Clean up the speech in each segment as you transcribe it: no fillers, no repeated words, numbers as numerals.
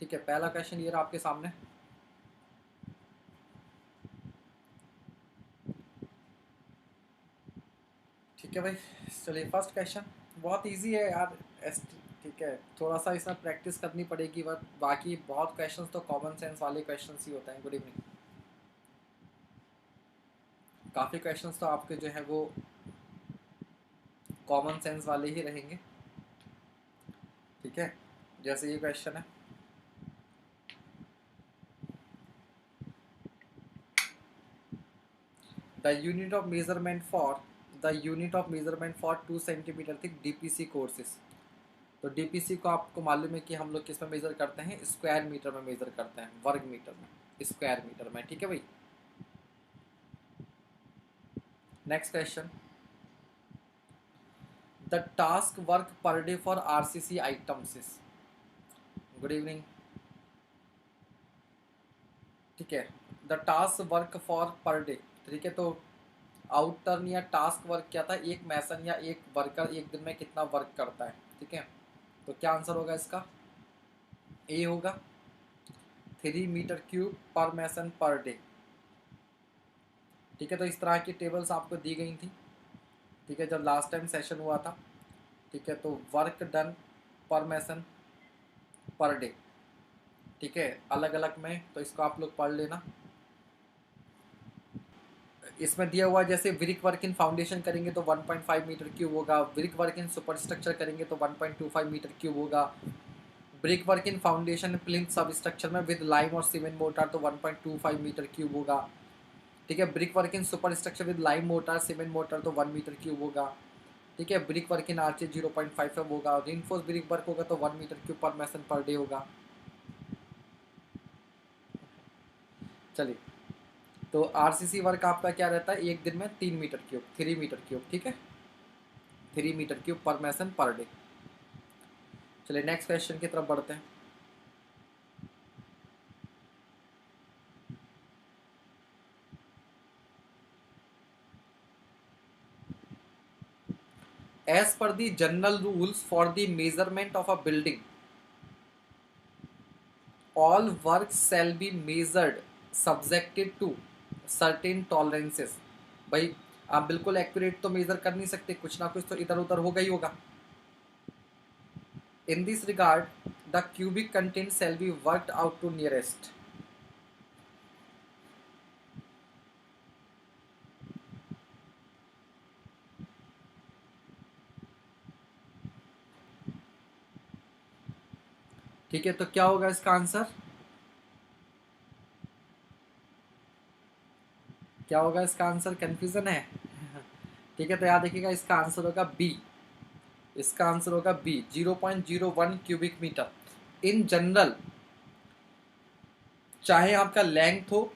ठीक है, पहला क्वेश्चन ये रहा आपके सामने। ठीक है भाई, चलिए फर्स्ट क्वेश्चन बहुत इजी है यार। एस ठीक है, थोड़ा सा इसमें प्रैक्टिस करनी पड़ेगी, बट बाकी बहुत क्वेश्चंस तो कॉमन सेंस वाले क्वेश्चंस ही होते हैं। Good evening. काफ़ी क्वेश्चंस तो आपके जो है वो कॉमन सेंस वाले ही रहेंगे। ठीक है, जैसे ये क्वेश्चन है, the unit of measurement for 2 centimetre thick DPC courses. तो डीपीसी को आपको मालूम है कि हम लोग किस में मेजर करते हैं, स्क्वायर मीटर में मेजर करते हैं, वर्ग मीटर में, स्क्वायर मीटर में। ठीक है भाई, next question, the task work per day for RCC items is. Good evening. ठीक है, the task work for per day. ठीक है, तो आउट टर्न या टास्क वर्क क्या था, एक मैसन या एक वर्कर एक दिन में कितना वर्क करता है। ठीक है, तो क्या आंसर होगा इसका, ए होगा 3 मीटर क्यूब पर मैसन पर डे। ठीक है, तो इस तरह की टेबल्स आपको दी गई थी। ठीक है, जब लास्ट टाइम सेशन हुआ था। ठीक है, तो वर्क डन पर मैसन पर डे। ठीक है, अलग अलग में, तो इसको आप लोग पढ़ लेना। इसमें दिया हुआ जैसे ब्रिक वर्क इन फाउंडेशन करेंगे तो 1.5 मीटर क्यूब होगा, ब्रिक वर्क इन सुपर स्ट्रक्चर करेंगे तो 1.25 मीटर क्यूब होगा, ब्रिक वर्क इन फाउंडेशन प्लिंथ सब स्ट्रक्चर में विद लाइम और सीमेंट मोटार तो 1.25 मीटर क्यूब होगा। ठीक है, brick work in super structure with lime motor cement motor तो 1 मीटर क्यूब होगा। ठीक है, ब्रिक वर्क इन आर्चे 0.55 होगा, रीइंफोर्स ब्रिक वर्क होगा तो 1 मीटर क्यूब पर मैसन पर डे होगा। चलिए, तो आरसीसी वर्क आपका क्या रहता है, एक दिन में 3 मीटर क्यूब, 3 मीटर क्यूब। ठीक है, 3 मीटर क्यूब पर मैसन पर डे। चलिए नेक्स्ट क्वेश्चन की तरफ बढ़ते हैं। As per the general rules for the measurement of a building all work shall be measured subjected to certain tolerances. भाई, आप बिल्कुल एक्यूरेट तो मेजर कर नहीं सकते, कुछ ना कुछ तो इधर उधर होगा ही होगा। In this regard the cubic content shall be worked out to nearest. ठीक है, तो क्या होगा इसका आंसर, क्या होगा इसका आंसर, कंफ्यूजन है। ठीक है, तो याद देखिएगा इसका आंसर होगा बी। इसका आंसर होगा B, 0.01 cubic metre. In general, चाहे आपका लेंथ हो,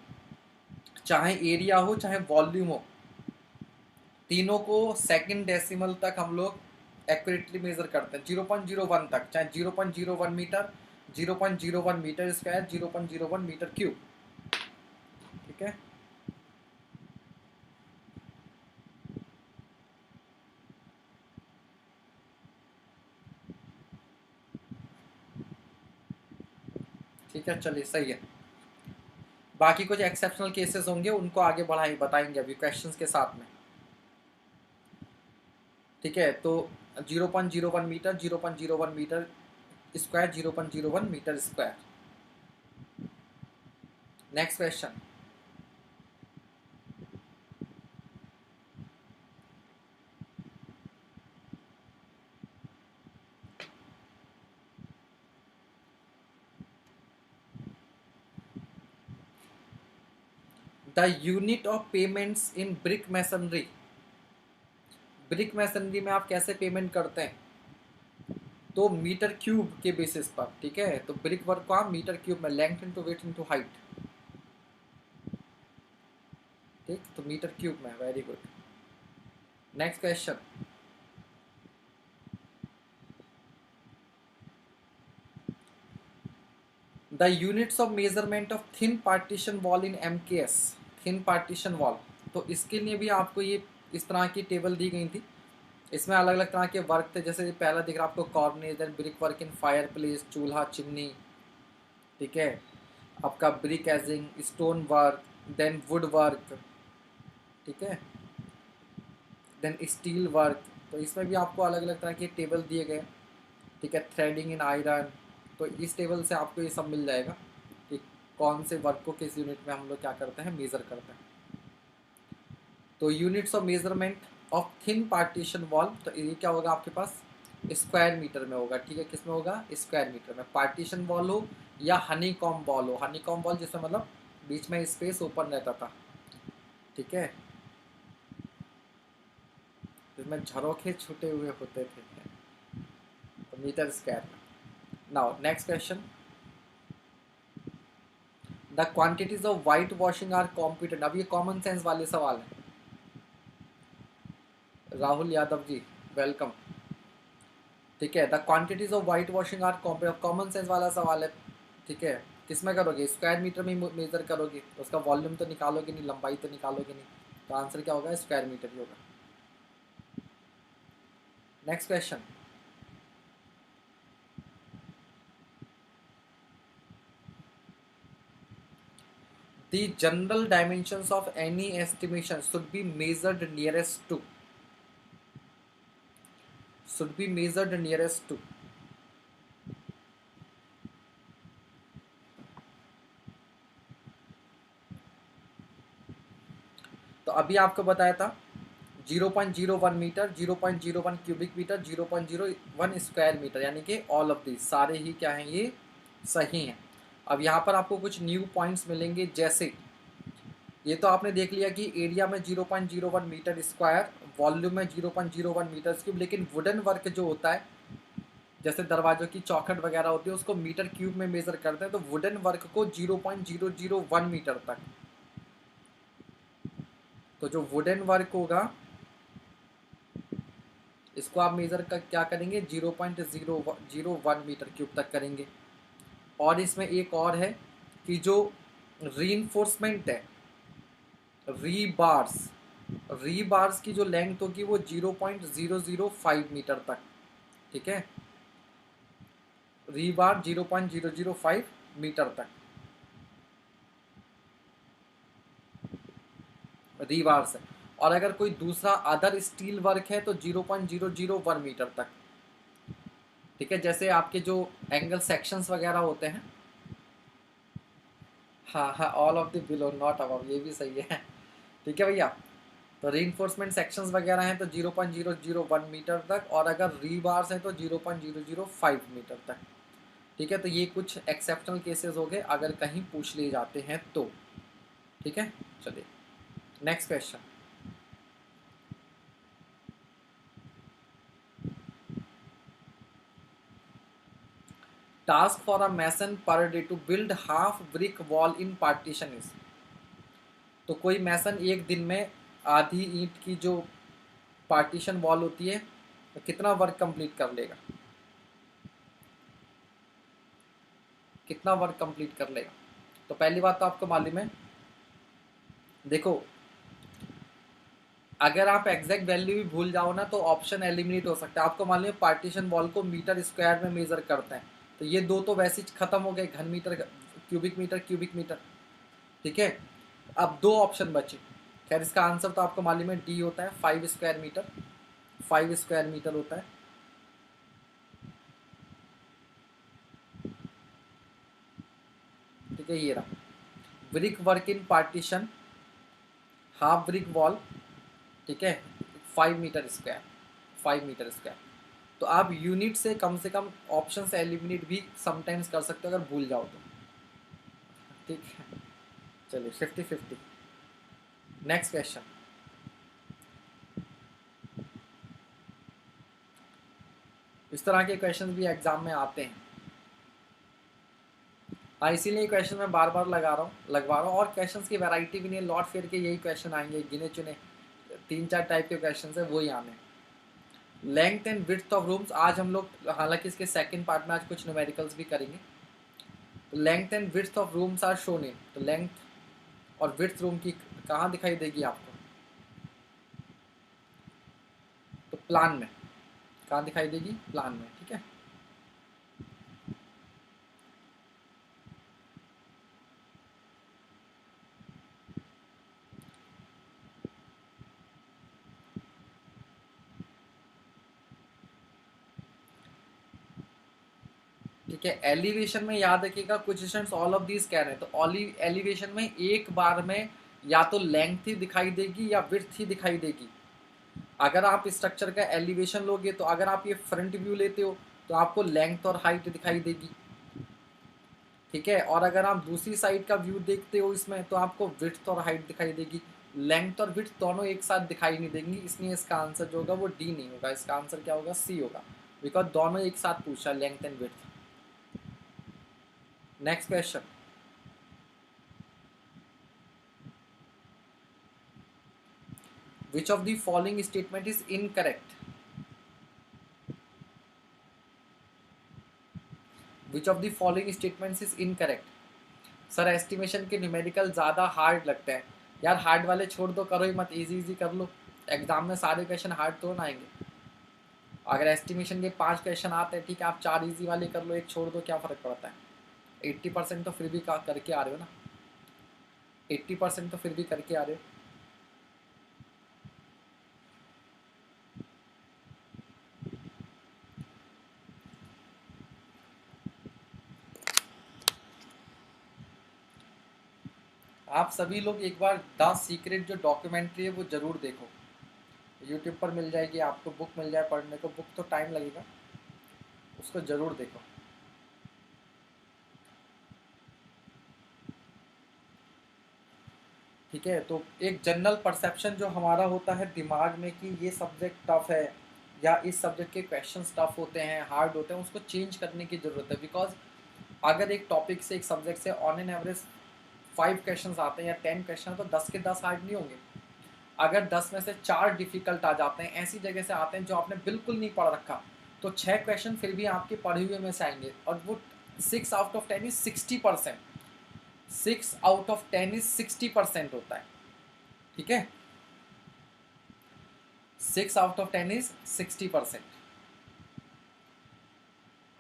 चाहे एरिया हो, चाहे वॉल्यूम हो, तीनों को सेकंड डेसिमल तक हम लोग एक्यूरेटली मेजर करते हैं, 0.01 तक, चाहे 0.01 metre, 0.01 metre square, 0.01 metre cube. ठीक है, ठीक है, चलिए सही है। बाकी कुछ एक्सेप्शनल केसेस होंगे, उनको आगे बढ़ाएंगे, बताएंगे अभी क्वेश्चंस के साथ में। ठीक है, तो 0.01 metre, 0.01 metre square, 0.01 metre square. Next question, the unit of payments in brick masonry. Brick masonry में आप कैसे पेमेंट करते हैं, तो मीटर क्यूब के बेसिस पर। ठीक है, तो ब्रिक वर्क को आप मीटर क्यूब में, length into weight into height. ठीक, तो मीटर क्यूब में, very good. Next question, the units of measurement of thin partition wall in MKS. Thin partition wall, तो इसके लिए भी आपको ये इस तरह की टेबल दी गई थी। इसमें अलग अलग तरह के वर्क थे, जैसे पहला दिख रहा है आपको cornice, then brick work in fireplace, चूल्हा चिमनी। ठीक है, आपका brick edging, stone work, then wood work, ठीक है, देन स्टील वर्क। तो इसमें भी आपको अलग अलग तरह के टेबल दिए गए, ठीक है, थ्रेडिंग इन आयरन। तो इस टेबल से आपको ये सब मिल जाएगा कि कौन से वर्क को किस यूनिट में हम लोग क्या करते हैं, मेज़र करते हैं। तो units of measurement of thin partition wall, तो ये क्या होगा आपके पास, स्क्वायर मीटर में होगा, ठीक है, किस में होगा, स्क्वायर मीटर में। पार्टीशन वॉल हो या हनी कॉम वॉल हो, हनी कॉम वॉल जिसमें मतलब बीच में स्पेस ओपन रहता था, ठीक है, जिसमें झरोखे छूटे हुए होते थे, तो मीटर स्क्वायर में। Now next question, the quantities of white washing are computed. अब ये कॉमन सेंस वाले सवाल हैं। राहुल यादव जी, वेलकम। ठीक है, the quantities of white washing are common sense वाला सवाल है, ठीक है। किस में करोगे, स्क्वायर मीटर में मेजर करोगे, तो उसका वॉल्यूम तो निकालोगे नहीं, लंबाई तो निकालोगे नहीं, तो आंसर क्या होगा, स्क्वायर मीटर ही होगा। Next question, the general dimensions of any estimation should be measured nearest to, should be measured nearest to. तो अभी आपको बताया था 0.01 metre, 0.01 cubic metre, 0.01 square metre, यानी कि ऑल ऑफ दिस सारे ही क्या हैं, ये सही हैं। अब यहाँ पर आपको कुछ न्यू पॉइंट्स मिलेंगे, जैसे ये तो आपने देख लिया कि एरिया में 0.01 मीटर स्क्वायर, वॉल्यूम में 0.01 मीटर क्यूब, लेकिन वुडन वर्क जो होता है, जैसे दरवाजों की चौखट वगैरह होती है, उसको मीटर क्यूब में मेजर करते हैं, तो वुडन वर्क को 0.001 मीटर तक, तो जो वुडन वर्क होगा इसको आप मेजर कर क्या करेंगे, 0.001 मीटर क्यूब तक करेंगे। और इसमें एक और है कि जो रीइंफोर्समेंट है, रीबार्स, रीबार्स की जो लेंथ होगी वो 0.005 मीटर तक, ठीक है, रीबार 0.005 मीटर तक रीबार्स है। और अगर कोई दूसरा अदर स्टील वर्क है तो 0.001 मीटर तक, ठीक है, जैसे आपके जो एंगल सेक्शंस वगैरह होते हैं, हाँ हाँ, all of the below not above, ये भी सही है, ठीक है भैया। तो रीइंफोर्समेंट सेक्शंस वगैरह हैं तो 0.001 मीटर तक, और अगर रीबार्स हैं तो 0.005 मीटर तक, ठीक है। तो ये कुछ एक्सेप्शनल केसेस हो गए अगर कहीं पूछ लिए जाते हैं तो, ठीक है। चलिए next question, task for a mason per day to build half brick wall in partition is. तो कोई मैसन एक दिन में आधी ईंट की जो पार्टीशन वॉल होती है तो कितना वर्क कंप्लीट कर लेगा, कितना वर्क कंप्लीट कर लेगा। तो पहली बात तो आपको मालूम है, देखो अगर आप एग्जैक्ट वैल्यू भी भूल जाओ ना तो ऑप्शन एलिमिनेट हो सकता है। आपको मालूम है पार्टीशन वॉल को मीटर स्क्वायर में मेजर करते हैं, तो ये दो तो वैसे ही खत्म हो गए, घन metre, cubic metre, cubic metre, ठीक है। अब दो ऑप्शन बचे। खैर इसका आंसर तो आपको मालूम है डी होता है, 5 स्क्वायर मीटर, 5 स्क्वायर मीटर होता है, ठीक है। ये रहा ब्रिक वर्क इन पार्टीशन, हाफ ब्रिक वॉल, ठीक है, 5 मीटर स्क्वायर, 5 मीटर स्क्वायर। तो आप यूनिट से कम ऑप्शन से एलिमिनेट भी समटाइम्स कर सकते हो अगर भूल जाओ तो, ठीक है। चलिए 50-50। नेक्स्ट क्वेश्चन, इस तरह के क्वेश्चन भी एग्जाम में आते हैं, हाँ, इसीलिए क्वेश्चन मैं बार बार लगवा रहा हूँ। और क्वेश्चंस की वैरायटी भी नहीं है, लॉट फेयर के यही क्वेश्चन आएंगे, गिने चुने 3-4 टाइप के क्वेश्चन है वही आने। Length and width of rooms, आज हम लोग हालांकि इसके सेकंड पार्ट में आज कुछ न्यूमेरिकल्स भी करेंगे। तो length and width of rooms are shown in, तो लेंथ और विड्थ रूम की कहाँ दिखाई देगी आपको, तो प्लान में, कहाँ दिखाई देगी, प्लान में, ठीक है। ठीक है। एलिवेशन में याद रखिएगा कुछ स्टूडेंट्स ऑल ऑफ दीज कह रहे हैं, तो एलिवेशन में एक बार में या तो लेंथ ही दिखाई देगी या विड्थ ही दिखाई देगी। अगर आप स्ट्रक्चर का एलिवेशन लोगे तो अगर आप ये फ्रंट व्यू लेते हो तो आपको लेंथ और हाइट दिखाई देगी, ठीक है। और अगर आप दूसरी साइड का व्यू देखते हो इसमें तो आपको विड्थ और हाइट दिखाई देगी। लेंथ और विड्थ दोनों एक साथ दिखाई नहीं देंगी, इसलिए इसका आंसर जो होगा वो डी नहीं होगा, इसका आंसर क्या होगा, सी होगा, बिकॉज दोनों एक साथ पूछा, length and width. Next question, which of the following statement is incorrect? Which of the following statements is incorrect? Sir estimation के न्यूमेरिकल ज़्यादा हार्ड लगते हैं। यार हार्ड वाले छोड़ दो, करो ही मत, इजी इजी कर लो। एग्जाम में सारे क्वेश्चन हार्ड तो ना आएंगे। अगर एस्टिमेशन के 5 क्वेश्चन आते हैं, ठीक है, आप 4 इजी वाले कर लो, एक छोड़ दो, क्या फ़र्क पड़ता है। 80% तो फिर भी करके आ रहे हो ना, 80% तो फिर भी करके आ रहे हो। आप सभी लोग एक बार द सीक्रेट जो डॉक्यूमेंट्री है वो ज़रूर देखो, यूट्यूब पर मिल जाएगी आपको, बुक मिल जाए पढ़ने को, बुक तो टाइम लगेगा, उसको ज़रूर देखो। ठीक है, तो एक जनरल परसेप्शन जो हमारा होता है दिमाग में कि ये सब्जेक्ट टफ है या इस सब्जेक्ट के क्वेश्चन टफ होते हैं, हार्ड होते हैं, उसको चेंज करने की ज़रूरत है। बिकॉज अगर एक टॉपिक से, एक सब्जेक्ट से ऑन एन एवरेज 5 क्वेश्चन आते हैं या 10 क्वेश्चन, तो 10 के 10 हार्ड नहीं होंगे। अगर 10 में से 4 डिफ़िकल्ट आ जाते हैं, ऐसी जगह से आते हैं जो आपने बिल्कुल नहीं पढ़ रखा, तो 6 क्वेश्चन फिर भी आपके पढ़े हुए में से आएंगे, और वो 6 out of 10 is 60%। 6 out of 10 is 60% होता है, ठीक है। 6 आउट ऑफ 10 इज 60%।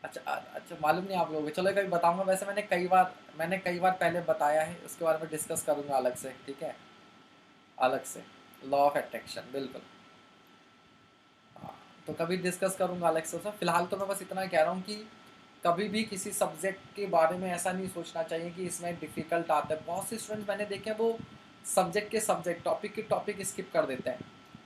अच्छा मालूम नहीं आप लोगों को, चलो कभी बताऊंगा। वैसे मैंने कई बार पहले बताया है, उसके बारे में डिस्कस करूंगा अलग से, ठीक है, अलग से। लॉ ऑफ अट्रैक्शन, बिल्कुल, हाँ, तो कभी डिस्कस करूंगा अलग से। फिलहाल तो मैं बस इतना कह रहा हूँ कि कभी भी किसी सब्जेक्ट के बारे में ऐसा नहीं सोचना चाहिए कि इसमें डिफ़िकल्ट आता है। बहुत से स्टूडेंट्स मैंने देखे हैं वो सब्जेक्ट टॉपिक के टॉपिक स्किप कर देते हैं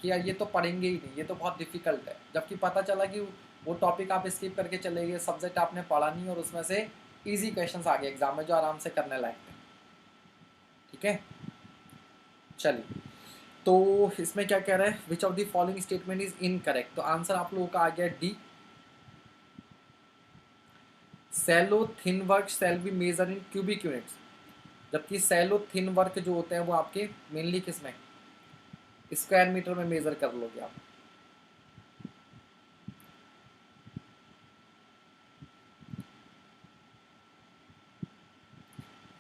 कि यार ये तो पढ़ेंगे ही नहीं, ये तो बहुत डिफ़िकल्ट है, जबकि पता चला कि वो टॉपिक आप स्किप करके चले गए, सब्जेक्ट आपने पढ़ा नहीं और उसमें से ईजी क्वेश्चन आ गए एग्जाम में जो आराम से करने लायक थे, ठीक है। चलिए, तो इसमें क्या कह रहा है, which of the following statement is incorrect, तो आंसर आप लोगों का आ गया D. Shell or thin work shall be measure in cubic units, जबकि सेलो थिन वर्क जो होते हैं वो आपके मेनली किस में, स्क्वायर मीटर में मेजर कर लोगे आप।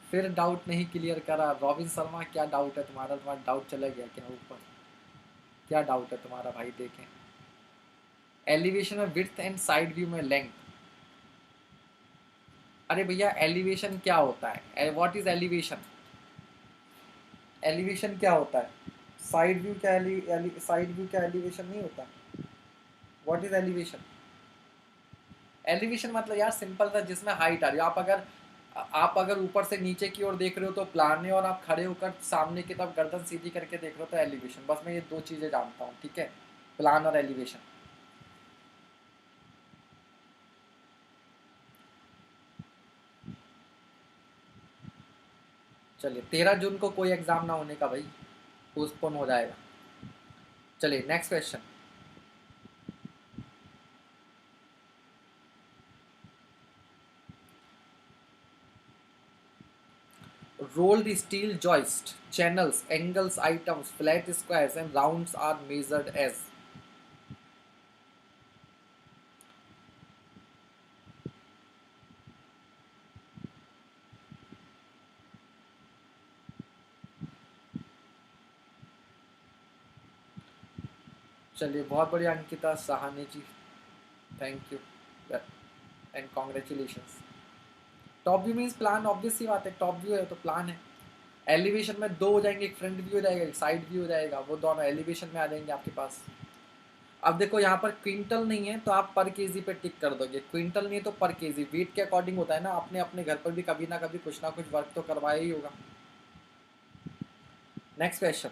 फिर डाउट नहीं क्लियर करा रॉबिन शर्मा, क्या डाउट है तुम्हारा डाउट चला गया क्या ऊपर, क्या डाउट है तुम्हारा भाई, देखें। एलिवेशन में विड्थ एंड साइड व्यू में लेंथ। अरे भैया एलिवेशन क्या होता है, व्हाट इज एलिवेशन, एलिवेशन क्या होता है, साइड व्यू क्या साइड व्यू क्या एलिवेशन नहीं होता, व्हाट इज एलिवेशन। एलिवेशन मतलब यार सिंपल था, जिसमें हाइट आ रही है, आप अगर ऊपर से नीचे की ओर देख रहे हो तो प्लान है, और आप खड़े होकर सामने की तरफ गर्दन सीधी करके देख रहे हो तो एलिवेशन। बस मैं ये 2 चीज़ें जानता हूँ, ठीक है, प्लान और एलिवेशन। चलिए 13 जून को कोई एग्जाम ना होने का भाई, पोस्टपोन हो जाएगा। चलिए next question, rolled steel joist, channels, angles, items, flat squares and rounds are measured as। चलिए बहुत बढ़िया Ankita Sahani ji, thank you and congratulations. Top view means plan, obvious सी बात है, टॉप व्यू है तो प्लान है। एलिवेशन में 2 हो जाएंगे, एक फ्रंट व्यू हो जाएगा, एक साइड व्यू हो जाएगा, वो दोनों एलिवेशन में आ जाएंगे आपके पास। अब देखो यहाँ पर क्विंटल नहीं है तो आप पर केजी पे टिक कर दोगे, क्विंटल नहीं है तो पर केजी, वेट के अकॉर्डिंग होता है ना। आपने अपने घर पर भी कभी ना कभी कुछ ना कुछ वर्क तो करवाया ही होगा। Next question,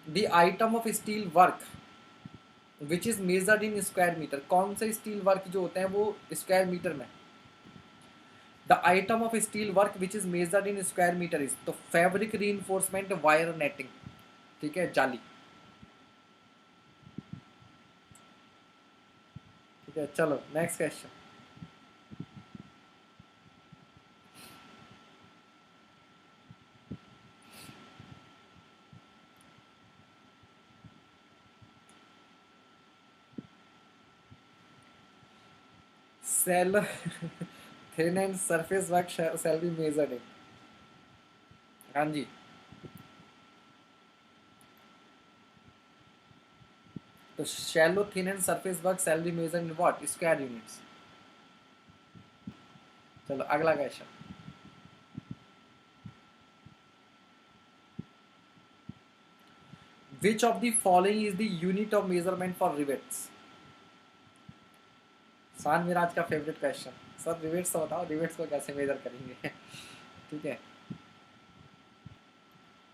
the item of steel work which is measured in square metre. कौन से स्टील वर्क जो होते हैं वो स्क्वायर मीटर में। The item of steel work which is measured in square metre is, तो फैब्रिक रीइंफोर्समेंट वायर नेटिंग, ठीक है, जाली। ठीक है, चलो next question, shell thin and surface work shall be measured in. हाँ जी, तो shell or thin and surface work shall be measured in what, square units. चलो अगला question, which of the following is the unit of measurement for rivets. शान मिराज का favourite question, sir rivets तो बताओ, rivets को कैसे मेजर करेंगे ठीक है,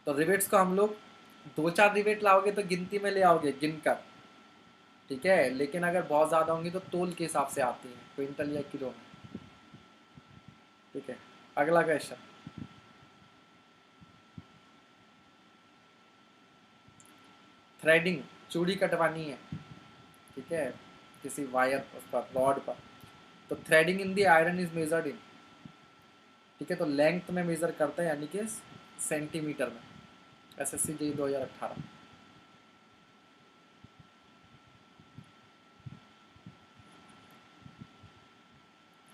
तो रिवेट्स को हम लोग दो चार रिवेट लाओगे तो गिनती में ले आओगे गिनकर, ठीक है, लेकिन अगर बहुत ज़्यादा होंगी तो तोल के हिसाब से आती है, क्विंटल या किलो में। ठीक है, अगला क्वेश्चन, थ्रेडिंग, चूड़ी कटवानी है, ठीक है, किसी वायर उस पर, रॉड पर, तो threading in the iron is measured in, ठीक है, तो लेंथ में मेजर करते हैं यानी कि सेंटीमीटर में। SSC JE 2018।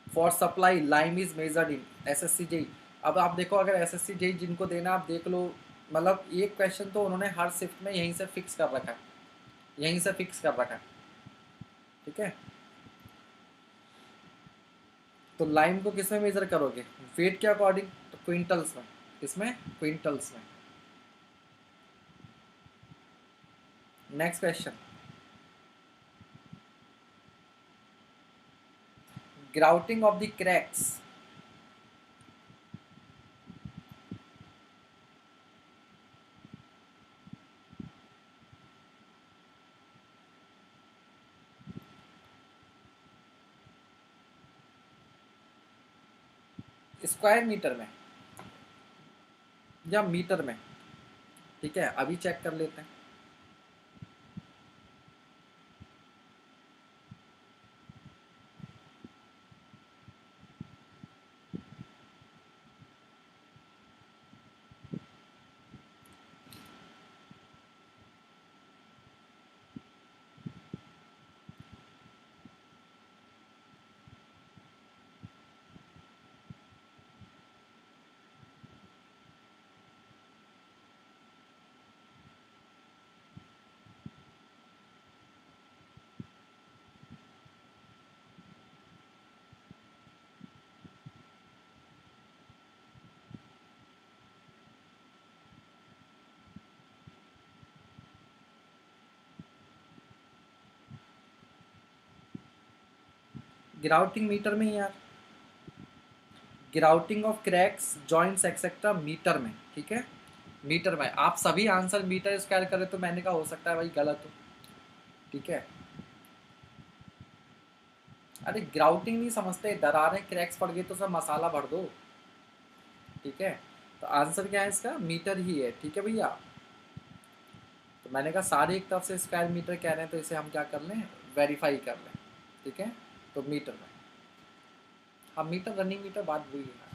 For supply lime is measured in, SSC JE. अब आप देखो, अगर एसएससी जेई जिनको देना आप देख लो, मतलब एक क्वेश्चन तो उन्होंने हर शिफ्ट में यहीं से फिक्स कर रखा है, यहीं से फिक्स कर रखा है, ठीक है। तो लाइम को किस में मेजर करोगे, वेट के अकॉर्डिंग, तो क्विंटल्स में, किसमें, क्विंटल्स में। Next question, grouting of the cracks, square metre में या मीटर में, ठीक है, अभी चेक कर लेते हैं। ग्राउटिंग मीटर में ही यार, grouting of cracks joints etcetera metre में, ठीक है, मीटर में। आप सभी आंसर मीटर स्क्वायर करें तो मैंने कहा हो सकता है भाई गलत हो, ठीक है। अरे ग्राउटिंग नहीं समझते, दरारें क्रैक्स पड़ गई तो सब मसाला भर दो, ठीक है। तो आंसर क्या है इसका, मीटर ही है, ठीक है भैया। तो मैंने कहा सारे एक तरफ से स्क्वायर मीटर कह रहे हैं तो इसे हम क्या कर लें, वेरीफाई कर लें, ठीक है। तो मीटर में, हाँ मीटर, रनिंग मीटर बात हुई है।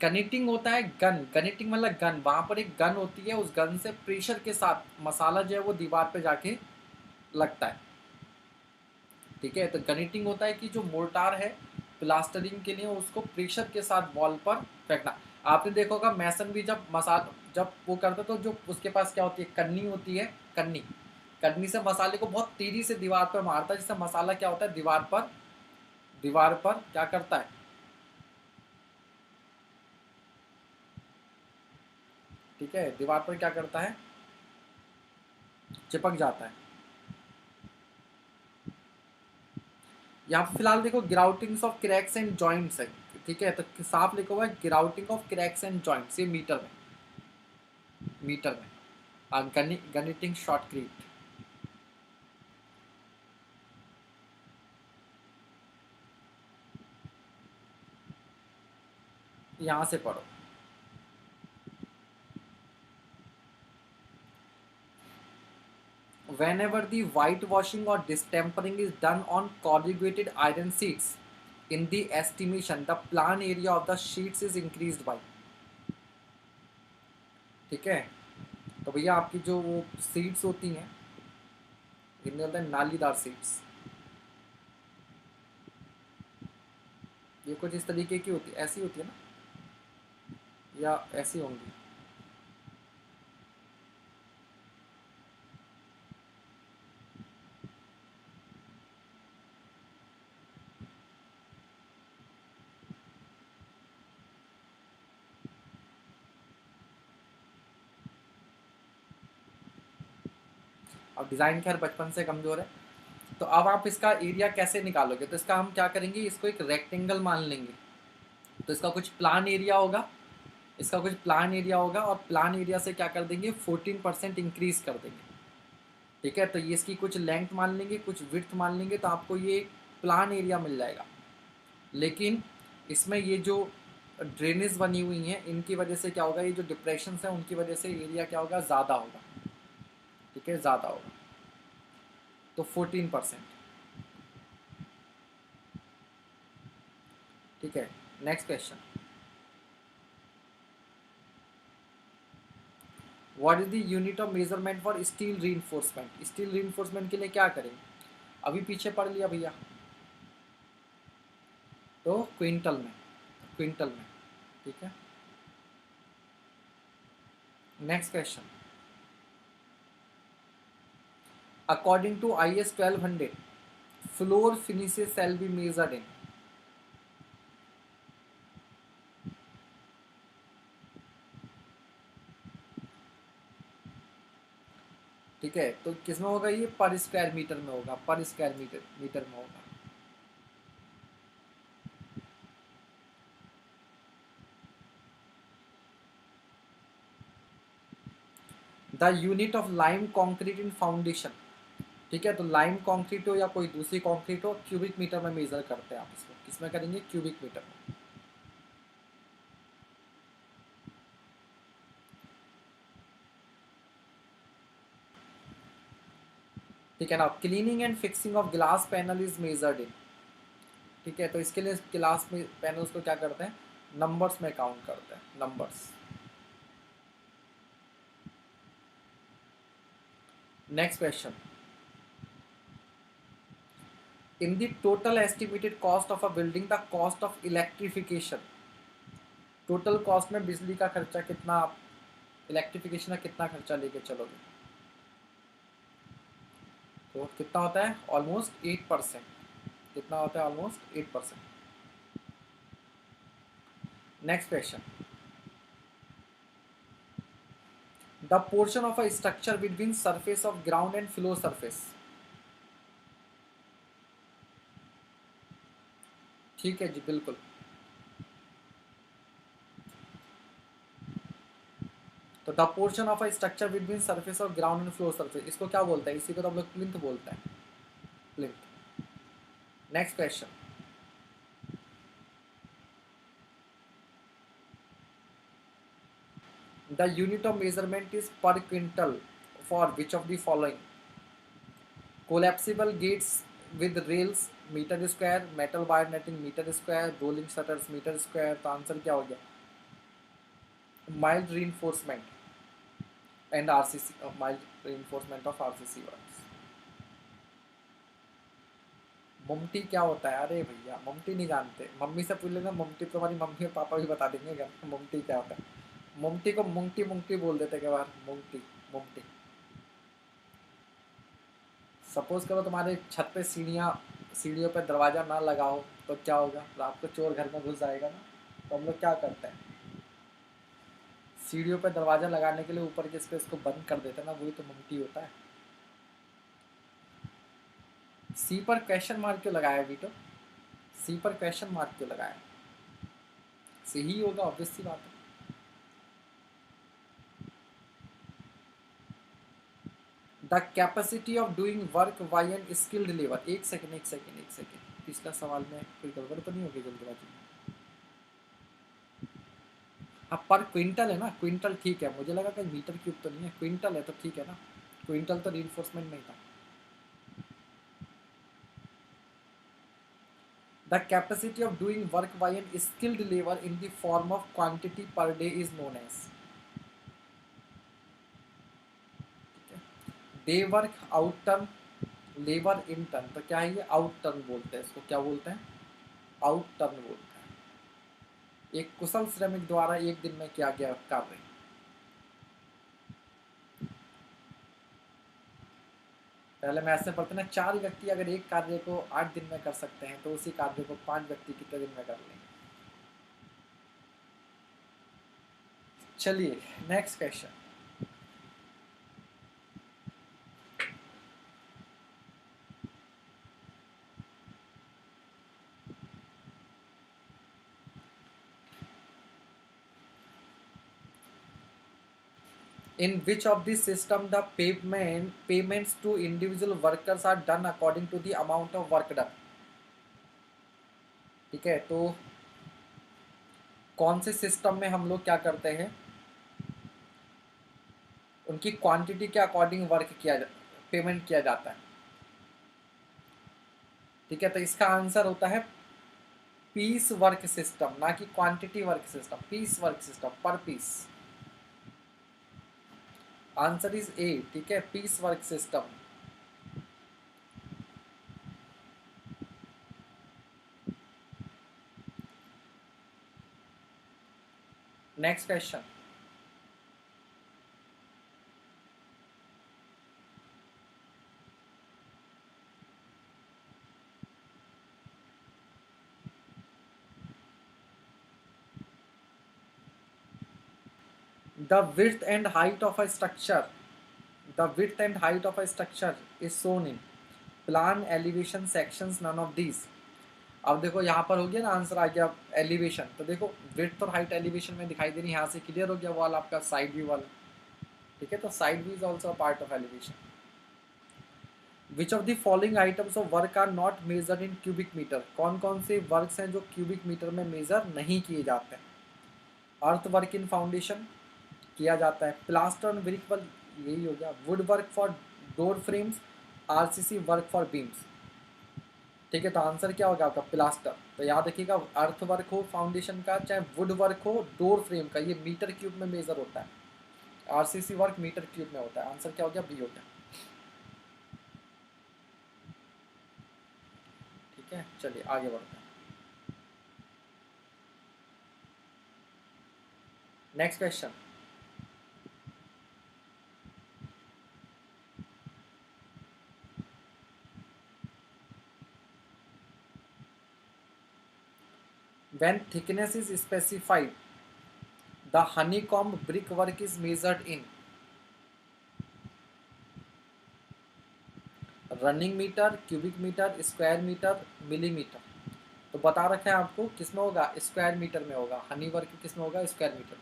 गनिटिंग होता है गन, गनिटिंग मतलब गन, वहां पर एक गन होती है, उस गन से प्रेशर के साथ मसाला जो है वो दीवार पे जाके लगता है, ठीक है। तो गनिटिंग होता है कि जो मोर्टार है प्लास्टरिंग के लिए उसको प्रेशर के साथ वॉल पर फेंकना। आपने देखा होगा मैसन भी जब मसाला जब वो करता तो जो उसके पास क्या होती है, कन्नी होती है, कन्नी, कन्नी से मसाले को बहुत तेजी से दीवार पर मारता है, जिससे मसाला क्या होता है दीवार पर क्या करता है, ठीक है, दीवार पर क्या करता है, चिपक जाता है। यहाँ पे फिलहाल देखो ग्राउटिंग्स ऑफ क्रैक्स एंड जॉइंट्स है, ठीक है, तो साफ लिखा हुआ है grouting of cracks and joints, ये मीटर में, मीटर में गणितिंग शॉर्टक्रीट। यहाँ से पढ़ो। Whenever the whitewashing or distempering is done on corrugated iron sheets, in the estimation the plan area of the sheets is increased by, ठीक है, तो भैया आपकी जो वो सीट्स होती हैं, इनमें होता है नालीदार सीट्स, ये कुछ इस तरीके की होती है, ऐसी होती है ना, या ऐसी होंगी, अब डिज़ाइन खैर बचपन से कमज़ोर है। तो अब आप इसका एरिया कैसे निकालोगे, तो इसका हम क्या करेंगे, इसको एक रेक्टेंगल मान लेंगे, तो इसका कुछ प्लान एरिया होगा, इसका कुछ प्लान एरिया होगा, और प्लान एरिया से क्या कर देंगे 14% इंक्रीज कर देंगे, ठीक है, तो ये इसकी कुछ लेंथ मान लेंगे, कुछ विड्थ मान लेंगे, तो आपको ये प्लान एरिया मिल जाएगा। लेकिन इसमें ये जो ड्रेनेज बनी हुई हैं इनकी वजह से क्या होगा, ये जो डिप्रेशन हैं उनकी वजह से एरिया क्या होगा, ज़्यादा होगा, ठीक है, ज़्यादा होगा, तो 14%, ठीक है। Next question, what is the unit of measurement for steel reinforcement, steel reinforcement के लिए क्या करेंगे, अभी पीछे पढ़ लिया भैया, तो क्विंटल में, क्विंटल में, ठीक है। Next question, according to IS 1200 floor finishes shall be measured in, ठीक है, तो किस में होगा, ये पर स्क्वायर मीटर में होगा, पर स्क्वायर मीटर मीटर में होगा। The unit of lime concrete in foundation, ठीक है, तो लाइम कॉन्क्रीट हो या कोई दूसरी कॉन्क्रीट हो, क्यूबिक मीटर में मेजर करते हैं आप इसको, किसमें करेंगे, क्यूबिक मीटर में, ठीक है ना। Cleaning and fixing of glass panel is measured in, ठीक है, तो इसके लिए ग्लास में पैनल्स को क्या करते हैं, नंबर्स में काउंट करते हैं, numbers. Next question, in the total estimated cost of a building the cost of electrification, total cost में बिजली का खर्चा कितना, आप इलेक्ट्रिफिकेशन का कितना खर्चा लेके चलोगे, तो कितना होता है, ऑलमोस्ट 8%, कितना होता है, almost 8%। Next question, the portion of a structure between surface of ground and flow surface, ठीक है जी, बिल्कुल। तो the portion of a structure between surface of ground and flow surface, इसको क्या बोलते हैं, इसी को तो हम लोग प्लिंथ बोलते हैं, plinth. Next question, the unit of measurement is per quintal for which of the following, collapsible gates with rails metre square, metal wire netting metre square, rolling shutters metre square, तो answer क्या हो गया, mild reinforcement and RCC, mild reinforcement of RCC works. ममटी क्या होता है, अरे भैया ममटी नहीं जानते, मम्मी से पूछ लेना, ममटी तो हमारी मम्मी और पापा भी बता देंगे क्या ममटी क्या होता है, ममटी को मुंगटी मुंगटी बोल देते क्या बार, मुंगटी मुंगटी। सपोज करो तुम्हारे छत पे सीढ़ियाँ, सीढ़ियों पे दरवाज़ा ना लगा हो, तो क्या होगा, रात को चोर घर में घुस जाएगा ना, तो हम लोग क्या करते हैं, सीढ़ियों पे दरवाजा लगाने के लिए ऊपर के स्पेस को बंद कर देते हैं ना, वही तो मम्टी होता है। सी पर क्वेश्चन मार्क क्यों लगाया बीटो? सी पर क्वेश्चन मार्क क्यों लगाया? सी ही होगा, ऑब्वियस सी बात है। The capacity of doing work by an skilled labour. एक सेकेंड एक सेकेंड एक सेकेंड, पिछला सवाल में कोई गड़बड़ तो नहीं होगी जल्दबाजी में? हाँ पर क्विंटल है ना, क्विंटल ठीक है, मुझे लगा कहीं मीटर क्यूब तो नहीं है, क्विंटल है तो ठीक है ना, क्विंटल तो रीइंफोर्समेंट नहीं था। The capacity of doing work by an skilled labour in the form of quantity per day is known as. Day work out turn, labour in turn, तो क्या है ये? आउट टर्न बोलते हैं इसको, क्या बोलते हैं? आउट टर्न बोलते हैं। एक कुशल श्रमिक द्वारा एक दिन में किया गया कार्य। पहले मैथ में पढ़ते ना, 4 व्यक्ति अगर एक कार्य को 8 दिन में कर सकते हैं तो उसी कार्य को 5 व्यक्ति कितने दिन में कर लेंगे। चलिए next question. In which of the system the payments to individual workers are done according to the amount of work done? ठीक है, तो कौन से सिस्टम में हम लोग क्या करते हैं, उनकी क्वांटिटी के अकॉर्डिंग पेमेंट किया जाता है। ठीक है, तो इसका आंसर होता है पीस वर्क सिस्टम, ना कि quantity work system, piece work system, per piece. Answer is A. ठीक है, piece work system. Next question. The width and height of a structure, the width and height of a structure is shown in plan, elevation, sections, none of these। अब देखो यहाँ पर हो गया ना, answer आ गया एलिवेशन, तो देखो विड्थ और हाइट एलिवेशन में दिखाई दे रही है, यहाँ से क्लियर हो गया वाल आपका साइड व्यू वाला। ठीक है, तो side view is also part of elevation. Which of the following items of work are not measured in cubic metre? कौन कौन से वर्क्स हैं जो क्यूबिक मीटर में मेजर नहीं किए जाते हैं? अर्थ वर्क इन फाउंडेशन किया जाता है, प्लास्टर एंड ब्रिक वर्क, यही हो गया, would work for door frames, RCC work for beams. ठीक है, तो आंसर क्या होगा आपका? प्लास्टर। तो याद रखिएगा, अर्थ वर्क हो फाउंडेशन का, चाहे वुड वर्क हो डोर फ्रेम का, ये मीटर क्यूब में मेजर होता है, आरसीसी वर्क मीटर क्यूब में होता है। आंसर क्या हो गया? बी हो गया। ठीक है, चलिए आगे बढ़ते हैं। Next question. When thickness is specified, the honeycomb brickwork is measured in running metre, cubic metre, square metre, millimetre. तो बता रखा है आपको किस में होगा? स्क्वायर मीटर में होगा। हनी वर्क किस में होगा? Square metre.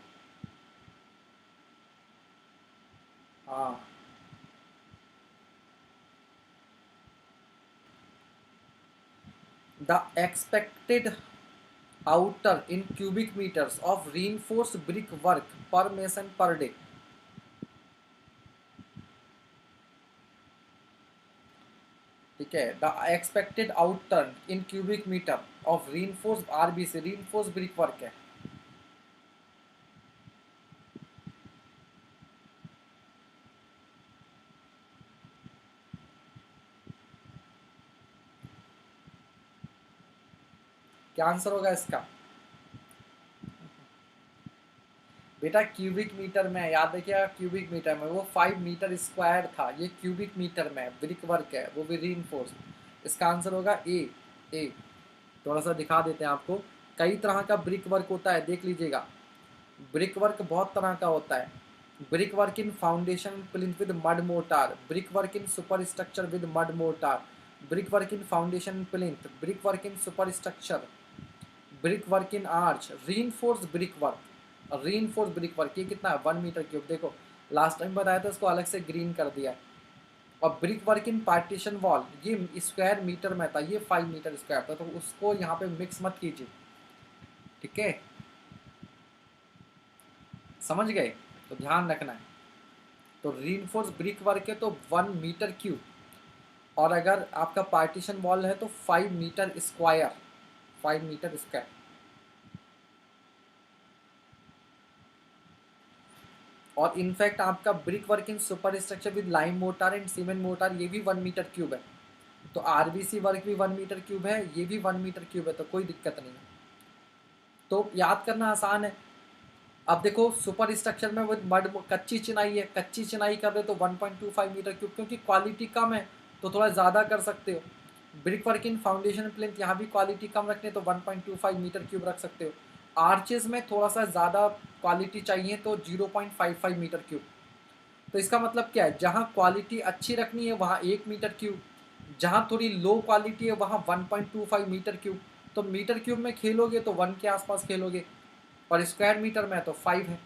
हाँ, the expected outer in cubic meters of reinforced brick work per mason per day। ठीक है, the expected outturn in cubic metre of reinforced RBC, reinforced brick work है। क्या आंसर होगा इसका? बेटा क्यूबिक मीटर में, याद रखिएगा क्यूबिक मीटर में, वो 5 मीटर स्क्वायर था, ये क्यूबिक मीटर में ब्रिक वर्क है, वो भी रीइंफोर्स। इसका आंसर होगा ए। ए थोड़ा सा दिखा देते हैं आपको, कई तरह का ब्रिक वर्क होता है, देख लीजिएगा। ब्रिक वर्क बहुत तरह का होता है। Brick work in foundation plinth with mud mortar, brick work in super structure with mud mortar, brick work in foundation plinth, brick work in super structure, brick work in arch, reinforce brick work, reinforce brick work. ये कितना है 1 metre cube. देखो last time बताया था, इसको अलग से green कर दिया है। और ब्रिक वर्क इन पार्टीशन वॉल, ये स्क्वायर मीटर में था, ये 5 मीटर स्क्वायर था, तो उसको यहाँ पे मिक्स मत कीजिए, ठीक है, समझ गए, तो ध्यान रखना है। तो रीइंफोर्स ब्रिक वर्क है तो 1 मीटर क्यूब, और अगर आपका पार्टीशन वॉल है तो 5 मीटर स्क्वायर, 5 मीटर स्क्वायर। और इनफैक्ट आपका brick work in super structure with lime motor and cement motor, ये भी 1 मीटर क्यूब है। तो आरबीसी वर्क भी 1 मीटर क्यूब है, ये भी 1 मीटर क्यूब है, तो कोई दिक्कत नहीं है। तो याद करना आसान है। अब देखो सुपर स्ट्रक्चर में वो मड कच्ची चिनाई है, कच्ची चिनाई कर रहे तो 1.25 मीटर क्यूब, क्योंकि क्वालिटी कम है तो थोड़ा ज़्यादा कर सकते हो। ब्रिक वर्क इन फाउंडेशन प्लिंथ, यहाँ भी क्वालिटी कम रखने तो 1.25 मीटर क्यूब रख सकते हो। आर्चेस में थोड़ा सा ज़्यादा क्वालिटी चाहिए तो 0.55 मीटर क्यूब। तो इसका मतलब क्या है, जहाँ क्वालिटी अच्छी रखनी है वहाँ 1 मीटर क्यूब, जहाँ थोड़ी लो क्वालिटी है वहाँ 1.25 मीटर क्यूब। तो मीटर क्यूब में खेलोगे तो 1 के आसपास खेलोगे, और स्क्वायर मीटर में है तो 5 है।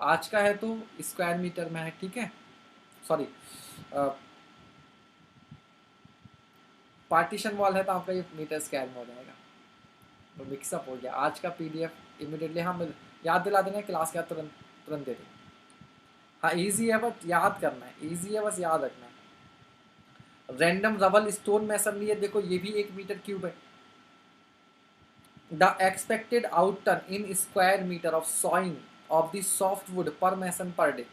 आज का है तो स्क्वायर मीटर में है, ठीक है, सॉरी पार्टीशन वॉल है तो आपका ये मीटर स्क्वायर में हो जाएगा। तो मिक्सअप हो गया। आज का पीडीएफ इमिडिएटली हम याद दिला देना, क्लास के बाद तुरंत तुरंत दे दें। हाँ इजी है, बस याद करना है, इजी है, बस याद रखना है। रैंडम रबल स्टोन मैसनरी है, देखो ये भी 1 मीटर क्यूब है। The expected outturn in square metre of sawing of the soft wood per mason per day.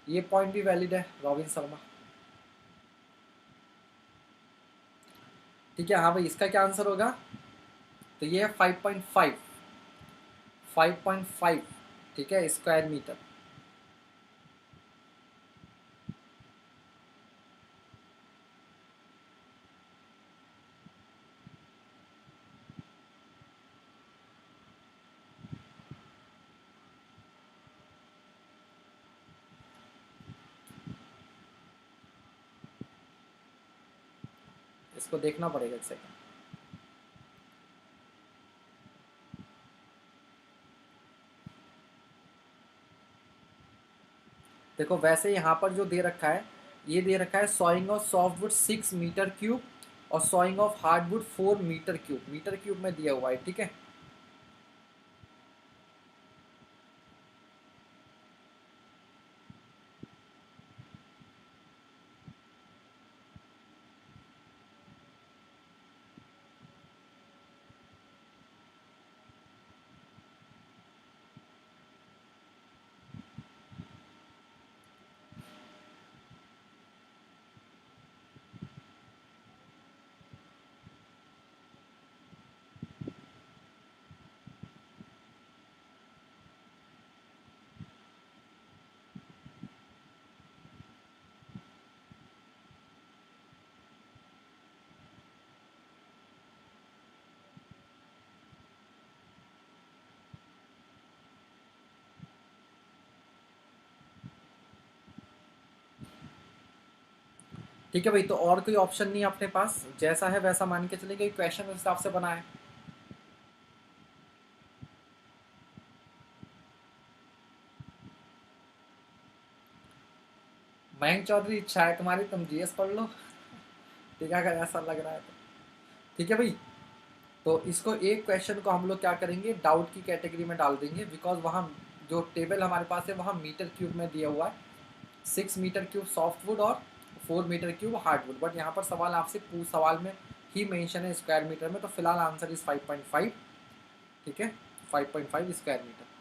ये पॉइंट भी वैलिड है रॉबिन शर्मा, ठीक है। हाँ भाई, इसका क्या आंसर होगा, तो ये है 5.5, 5.5, ठीक है, स्क्वायर मीटर। इसको देखना पड़ेगा एक सेकंड। देखो वैसे यहाँ पर जो दे रखा है, ये दे रखा है sawing of soft wood 6 metre cube और sawing of hard wood 4 metre cube, metre cube में दिया हुआ है, ठीक है। ठीक है भाई, तो और कोई ऑप्शन नहीं है अपने पास, जैसा है वैसा मान के चलेंगे, क्वेश्चन उस हिसाब से बना है। मयंक चौधरी, इच्छा है तुम्हारी, तुम जीएस पढ़ लो, ठीक है, अगर ऐसा लग रहा है तो। ठीक है भाई, तो इसको एक क्वेश्चन को हम लोग क्या करेंगे, डाउट की कैटेगरी में डाल देंगे, बिकॉज वहाँ जो टेबल हमारे पास है वहाँ मीटर क्यूब में दिया हुआ है 6 मीटर क्यूब सॉफ्ट वुड और 4 metre cube hard wood, but यहाँ पर सवाल आपसे सवाल में ही मेंशन है स्क्वायर मीटर में, तो फिलहाल आंसर इज 5.5, ठीक है, 5.5 स्क्वायर मीटर।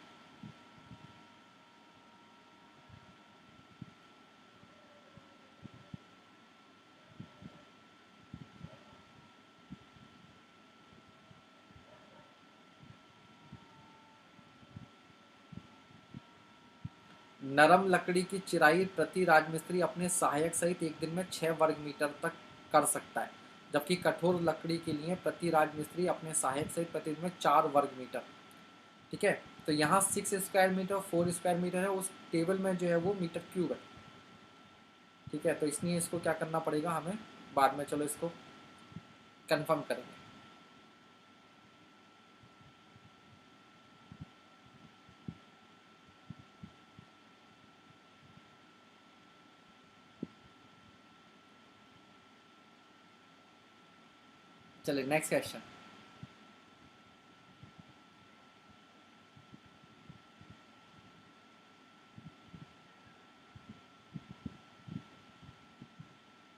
नरम लकड़ी की चिराई प्रति राजमिस्त्री अपने सहायक सहित एक दिन में 6 वर्ग मीटर तक कर सकता है, जबकि कठोर लकड़ी के लिए प्रति राजमिस्त्री अपने सहायक सहित प्रति दिन में 4 वर्ग मीटर। ठीक है, तो यहाँ 6 स्क्वायर मीटर 4 स्क्वायर मीटर है, उस टेबल में जो है वो मीटर क्यूब है। ठीक है, तो इसलिए इसको क्या करना पड़ेगा हमें बाद में, चलो इसको कंफर्म करेंगे। चलिए नेक्स्ट क्वेश्चन।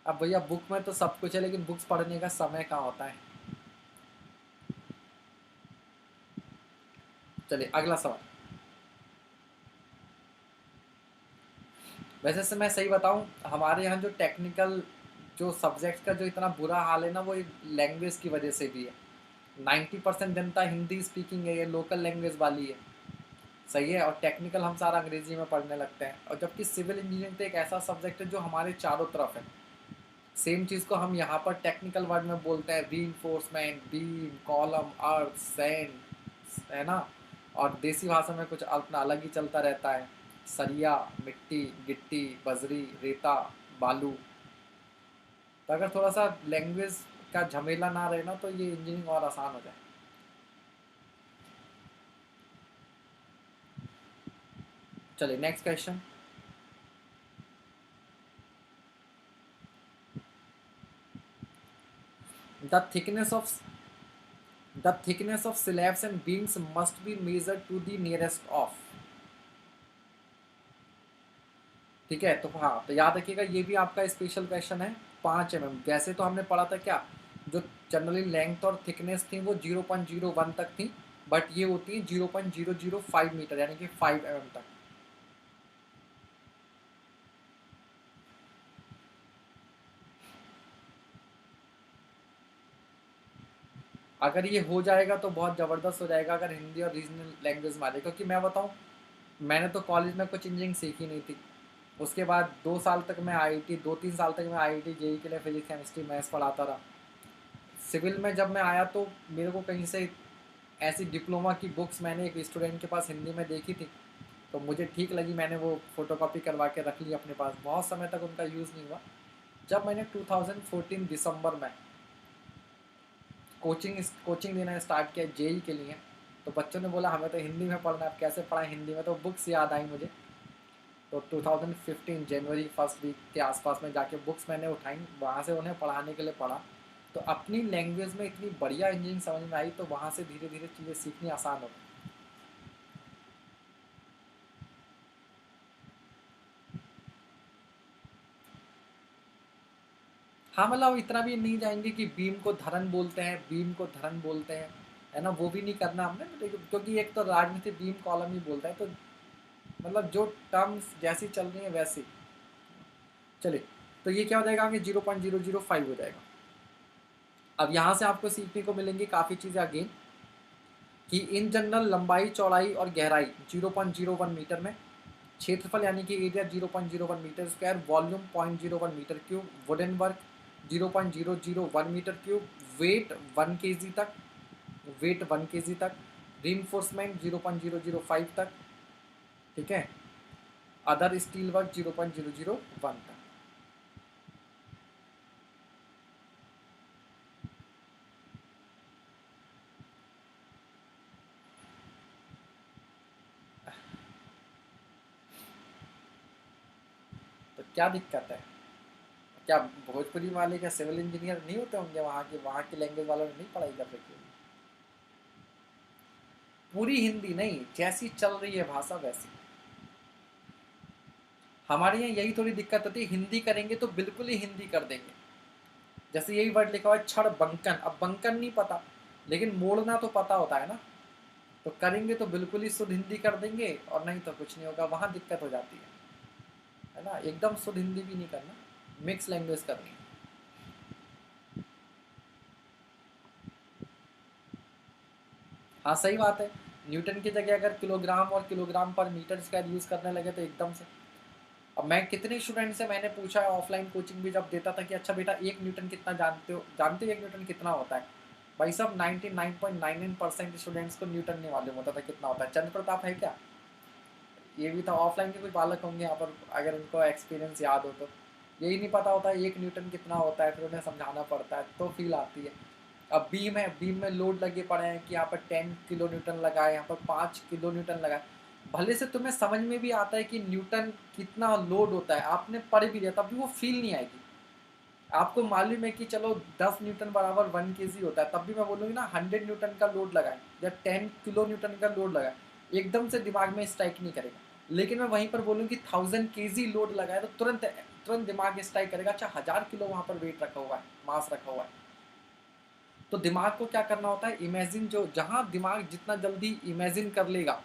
अब भैया बुक में तो सब कुछ है, लेकिन बुक्स पढ़ने का समय कहाँ होता है। चलिए अगला सवाल। वैसे से मैं सही बताऊं, हमारे यहाँ जो टेक्निकल जो सब्जेक्ट का जो इतना बुरा हाल है ना, वो लैंग्वेज की वजह से भी है। 90% जनता हिंदी स्पीकिंग है, ये लोकल लैंग्वेज वाली है। सही है, और टेक्निकल हम सारा अंग्रेजी में पढ़ने लगते हैं, और जबकि सिविल इंजीनियरिंग तो एक ऐसा सब्जेक्ट है जो हमारे चारों तरफ है। सेम चीज़ को हम यहाँ पर टेक्निकल वर्ड में बोलते हैं, रीइंफोर्समेंट, बीम, कॉलम, अर्थ, सैंड, है ना। और देसी भाषा में कुछ अपना अलग ही चलता रहता है, सरिया, मिट्टी, गिट्टी, बजरी, रेता, बालू। तो अगर थोड़ा सा लैंग्वेज का झमेला ना रहे ना, तो ये इंजीनियरिंग और आसान हो जाए। चलिए next question. The thickness of slabs and beams must be measured to the nearest of। ठीक है, तो हाँ, तो याद रखिएगा ये भी आपका स्पेशल क्वेश्चन है। 5 mm, वैसे तो हमने पढ़ा था क्या, जो जनरली लेंथ और थिकनेस थी वो 0.01 तक थी, बट ये होती है 0.005 मीटर, यानी कि 5 mm तक। अगर ये हो जाएगा तो बहुत ज़बरदस्त हो जाएगा, अगर हिंदी और रीजनल लैंग्वेज में आ जाए। क्योंकि मैं बताऊँ, मैंने तो कॉलेज में कुछ इंजीनियरिंग सीखी नहीं थी। उसके बाद 2 साल तक मैं आईआईटी, 2-3 साल तक मैं आईआईटी जेई के लिए फिजिक्स केमिस्ट्री मैथ्स पढ़ाता रहा। सिविल में जब मैं आया तो मेरे को कहीं से ऐसी डिप्लोमा की बुक्स मैंने एक स्टूडेंट के पास हिंदी में देखी थी, तो मुझे ठीक लगी, मैंने वो फ़ोटोकॉपी करवा के रख ली अपने पास। बहुत समय तक उनका यूज़ नहीं हुआ। जब मैंने 2014 दिसंबर में कोचिंग देना स्टार्ट किया जेई के लिए, तो बच्चों ने बोला हमें तो हिंदी में पढ़ना है, अब कैसे पढ़ाएं हिंदी में, तो बुक्स याद आई मुझे। तो 2015 जनवरी फर्स्ट वीक के आसपास में जाके बुक्स मैंने उठाई, वहाँ से उन्हें पढ़ाने के लिए पढ़ा। तो अपनी लैंग्वेज में इतनी बढ़िया इंजीनियरिंग समझ में आई, तो वहाँ से धीरे धीरे चीज़ें सीखनी आसान हो गई। हाँ, मतलब इतना भी नहीं जाएंगे कि बीम को धरन बोलते हैं, बीम को धरन बोलते हैं, है ना, वो भी नहीं करना हमने, क्योंकि एक तो राजनीति बीम कॉलम ही बोलता है, तो मतलब जो टर्म्स जैसी चल रही है वैसी। चलिए, तो ये क्या हो जाएगा आगे, 0.005 हो जाएगा। अब यहाँ से आपको सीखने को मिलेंगी काफ़ी चीज़ें अगेन, कि इन जनरल लंबाई, चौड़ाई और गहराई 0.01 मीटर में, क्षेत्रफल यानी कि area 0.01 metre square, volume 0.01 metre cube, wooden work 0.001 metre cube, weight 1 kg तक, रीइंफोर्समेंट 0.005 तक। ठीक है, अदर स्टील वर्क 0.001 तक। तो क्या दिक्कत है, क्या भोजपुरी वाले क्या सिविल इंजीनियर नहीं होते होंगे, वहाँ की लैंग्वेज वालों ने नहीं पढ़ाई कर रखी होगी। पूरी हिंदी नहीं, जैसी चल रही है भाषा वैसी। हमारे यहाँ यही थोड़ी दिक्कत होती है, हिंदी करेंगे तो बिल्कुल ही हिंदी कर देंगे। जैसे यही वर्ड लिखा हुआ है छड़ बंकन, अब बंकन नहीं पता, लेकिन मोड़ना तो पता होता है ना, तो करेंगे तो बिल्कुल ही शुद्ध हिंदी कर देंगे, और नहीं तो कुछ नहीं होगा, वहाँ दिक्कत हो जाती है ना। एकदम शुद्ध हिंदी भी नहीं करना, मिक्स लैंग्वेज करनी है। हाँ सही बात है, न्यूटन की जगह अगर किलोग्राम और किलोग्राम पर मीटर स्क्वायर यूज़ करने लगे तो एकदम से। अब मैं कितने स्टूडेंट से मैंने पूछा है ऑफलाइन कोचिंग भी जब देता था कि अच्छा बेटा 1 न्यूटन कितना जानते हो 1 न्यूटन कितना होता है? भाई साहब 99.99% स्टूडेंट्स को न्यूटन नहीं मालूम होता था कितना होता है। चंद्र प्रताप है क्या? ये भी था। ऑफलाइन के कोई बालक होंगे यहाँ पर, अगर उनको एक्सपीरियंस याद हो तो यही नहीं पता होता 1 न्यूटन कितना होता है, फिर उन्हें समझाना पड़ता है तो फील आती है। अब बीम है, बीम में लोड लगे पड़े हैं कि यहाँ पर 10 किलो न्यूटन लगा है, यहाँ पर 5 किलो न्यूटन लगा है। भले से तुम्हें समझ में भी आता है कि न्यूटन कितना लोड होता है, आपने पढ़ भी लिया, तब भी वो फील नहीं आएगी। आपको मालूम है कि चलो 10 न्यूटन बराबर 1 kg होता है, तब भी मैं बोलूँगी ना 100 न्यूटन का लोड लगाए या 10 किलो न्यूटन का लोड लगाए, एकदम से दिमाग में स्ट्राइक नहीं करेगा। लेकिन मैं वहीं पर बोलूँ कि 1000 kg लोड लगाए तो तुरंत तुरंत दिमाग स्ट्राइक करेगा। अच्छा 1000 किलो वहाँ पर वेट रखा हुआ है, मास रखा हुआ है। तो दिमाग को क्या करना होता है, इमेजिन, जो जहाँ दिमाग जितना जल्दी इमेजिन कर लेगा,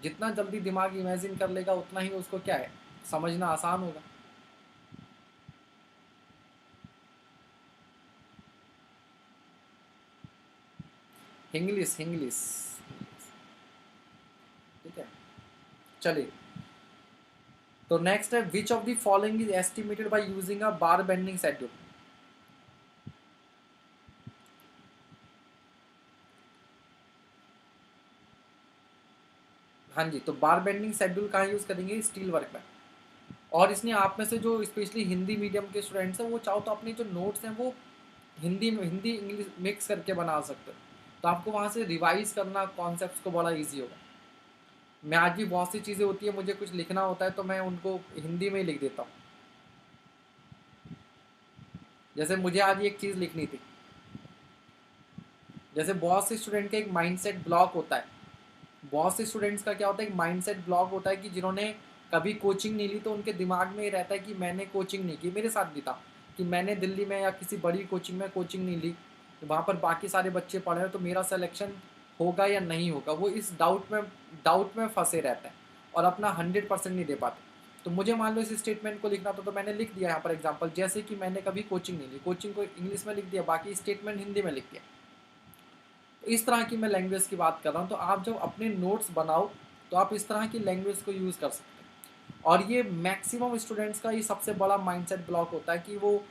जितना जल्दी दिमाग इमेजिन कर लेगा उतना ही उसको क्या है, समझना आसान होगा। इंग्लिश इंग्लिश, ठीक है। चलिए, तो नेक्स्ट है which of the following is estimated by using a bar bending schedule. हाँ जी, तो बार बेंडिंग शेड्यूल कहाँ यूज करेंगे, स्टील वर्क में। और इसने आप में से जो स्पेशली हिंदी मीडियम के स्टूडेंट्स हैं वो चाहो तो अपने जो नोट्स हैं वो हिंदी इंग्लिश मिक्स करके बना सकते हो, तो आपको वहाँ से रिवाइज करना कॉन्सेप्ट्स को बड़ा ईजी होगा। मैं आज भी बहुत सी चीज़ें होती है, मुझे कुछ लिखना होता है तो मैं उनको हिंदी में ही लिख देता हूँ। जैसे मुझे आज एक चीज़ लिखनी थी, जैसे बहुत से स्टूडेंट का एक माइंडसेट ब्लॉक होता है। बहुत से स्टूडेंट्स का क्या होता है, एक माइंडसेट ब्लॉक होता है कि जिन्होंने कभी कोचिंग नहीं ली तो उनके दिमाग में ये रहता है कि मैंने कोचिंग नहीं की। मेरे साथ भी था कि मैंने दिल्ली में या किसी बड़ी कोचिंग में कोचिंग नहीं ली, तो वहाँ पर बाकी सारे बच्चे पढ़ रहे हैं तो मेरा सिलेक्शन होगा या नहीं होगा, वो इस डाउट में फंसे रहते हैं और अपना 100% नहीं दे पाते। तो मुझे मान लो इस स्टेटमेंट को लिखना था तो मैंने लिख दिया यहाँ पर एग्जाम्पल, जैसे कि मैंने कभी कोचिंग नहीं ली, कोचिंग को इंग्लिश में लिख दिया, बाकी स्टेटमेंट हिंदी में लिख दिया। तो इस तरह की मैं लैंग्वेज की बात कर रहा हूँ। तो आप जब अपने नोट्स बनाओ तो आप इस तरह की लैंग्वेज को यूज़ कर सकते हैं। और ये मैक्सिमम स्टूडेंट्स का ये सबसे बड़ा माइंडसेट ब्लॉक होता है कि वो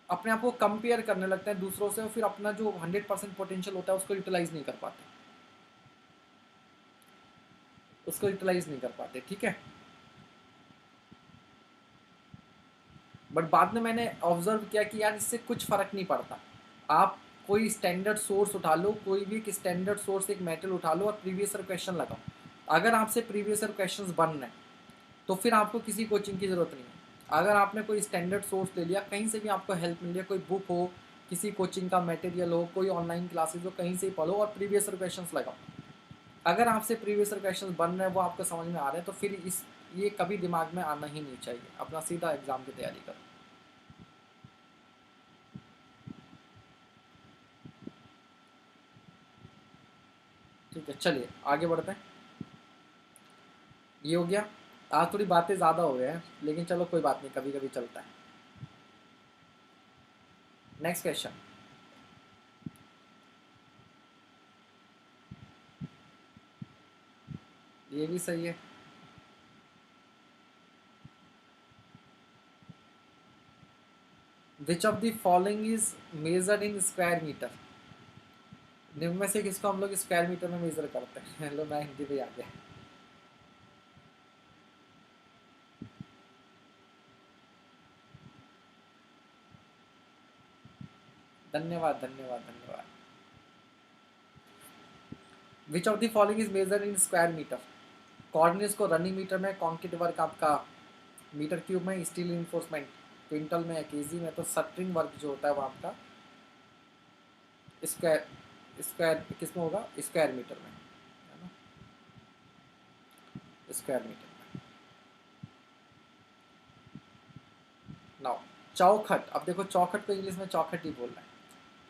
अपने आप को कंपेयर करने लगते हैं दूसरों से और फिर अपना जो 100% पोटेंशियल होता है उसको यूटिलाइज नहीं कर पाते, उसको यूटिलाइज नहीं कर पाते, ठीक है। बट बाद में मैंने ऑब्जर्व किया कि यार इससे कुछ फ़र्क नहीं पड़ता। आप कोई स्टैंडर्ड सोर्स उठा लो, कोई भी एक स्टैंडर्ड सोर्स, एक मेटल उठा लो और प्रीवियस ईयर क्वेश्चन लगाओ। अगर आपसे प्रीवियस ईयर क्वेश्चंस बन रहे हैं तो फिर आपको किसी कोचिंग की ज़रूरत नहीं है। अगर आपने कोई स्टैंडर्ड सोर्स ले लिया, कहीं से भी आपको हेल्प मिल रही है, कोई बुक हो, किसी कोचिंग का मटेरियल हो, कोई ऑनलाइन क्लासेज हो, कहीं से ही पढ़ो और प्रीवियस ईयर क्वेश्चंस लगाओ। अगर आपसे प्रीवियस ईयर क्वेश्चंस बन रहे हैं, वो आपको समझ में आ रहे हैं, तो फिर ये कभी दिमाग में आना ही नहीं चाहिए। अपना सीधा एग्जाम की तैयारी करो। ठीक है, चलिए आगे बढ़ते हैं। ये हो गया। आज थोड़ी बातें ज़्यादा हो गए हैं, लेकिन चलो कोई बात नहीं, कभी कभी चलता है। Next question. ये भी सही है। Which of the following is measured in square metre. निम्न में से किसको हम लोग स्क्वायर मीटर में मेजर करते हैं? लो मैं हिंदी पे आ गया। धन्यवाद धन्यवाद धन्यवाद। Which of the following is measured in square metre. Coordinates को रनिंग मीटर में, कॉन्क्रीट वर्क आपका मीटर क्यूब में, स्टील इन्फोर्समेंट क्विंटल में, केजी में, तो सटरिंग वर्क जो होता है वो आपका स्क्वायर स्क्वायर किस में होगा, स्क्वायर मीटर में, है ना, स्क्वायर मीटर में। नाउ चौखट, अब देखो चौखट को इंग्लिश में चौखट ही बोल रहे हैं।